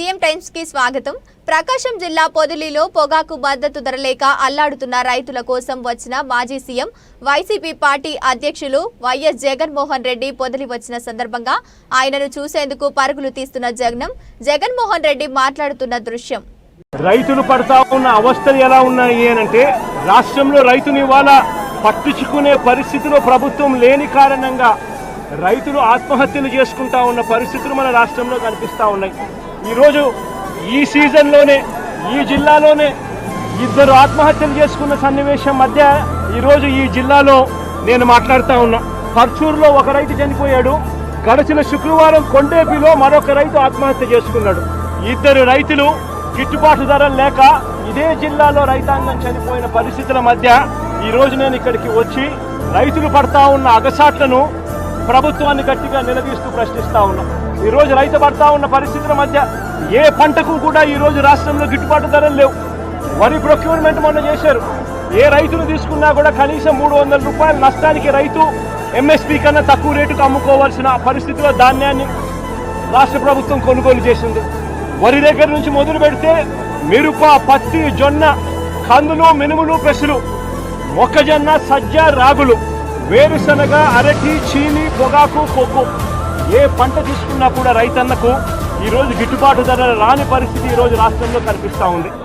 CM times కి స్వాగతం. ప్రకాశం జిల్లా పొదిలిలో పొగాకు మద్దతు ధర లేక అల్లాడుతున్న రైతుల కోసం వచ్చిన మాజీ సీఎం వైసీపీ పార్టీ అధ్యక్షులు వైఎస్ జగన్మోహన్ రెడ్డి పొదిలి వచ్చిన సందర్భంగా ఆయనను చూసేందుకు పరుగులు తీస్తున్న జగన్మోహన్ రెడ్డి మాట్లాడుతున్న దృశ్యం. రైతులు పడతా ఉన్న అవస్థలు ఎలా ఉన్నాయి అంటే రాష్ట్రంలో రైతుని ఇవాళ పట్టించుకునే పరిస్థితిలో ప్రభుత్వం లేని కారణంగా రైతులు ఆత్మహత్యలు చేసుకుంటా ఉన్న పరిస్థితులు మన రాష్ట్రంలో కనిపిస్తూ ఉన్నాయి. ఈరోజు ఈ సీజన్లోనే ఈ జిల్లాలోనే 2 ఆత్మహత్యలు చేసుకున్న సన్నివేశం మధ్య ఈరోజు ఈ జిల్లాలో నేను మాట్లాడుతూ ఉన్నా. పర్చూరులో ఒక రైతు చనిపోయాడు. గడిచిన శుక్రవారం కొండేపిలో మరొక రైతు ఆత్మహత్య చేసుకున్నాడు. 2 రైతులు గిట్టుబాటు ధరలు లేక ఇదే జిల్లాలో రైతాంగం చనిపోయిన పరిస్థితుల మధ్య ఈరోజు నేను ఇక్కడికి వచ్చి రైతులు పడతా ఉన్న అగసాట్లను ప్రభుత్వాన్ని గట్టిగా నిలదీస్తూ ప్రశ్నిస్తా ఉన్నాం. ఈరోజు రైతు పడతా ఉన్న పరిస్థితుల మధ్య ఏ పంటకు కూడా ఈరోజు రాష్ట్రంలో గిట్టుబాటు ధరలు లేవు. వరి ప్రొక్యూర్మెంట్ మొన్న చేశారు. ఏ రైతులు తీసుకున్నా కూడా కనీసం 300 రూపాయల నష్టానికి రైతు ఎంఎస్పీ కన్నా తక్కువ రేటుకు అమ్ముకోవాల్సిన పరిస్థితిలో ధాన్యాన్ని రాష్ట్ర ప్రభుత్వం కొనుగోలు చేసింది. వరి దగ్గర నుంచి మొదలు పెడితే మిరప, పత్తి, జొన్న, కందులు, మినుములు, పెసలు, మొక్కజొన్న, సజ్జ, రాగులు, వేరుశనగ, అరటి, చీని, పొగాకు, కొక్కు ఏ పంట తీసుకున్నా కూడా రైతన్నకు ఈరోజు గిట్టుబాటు ధర రాని పరిస్థితి ఈరోజు రాష్ట్రంలో కనిపిస్తూ ఉంది.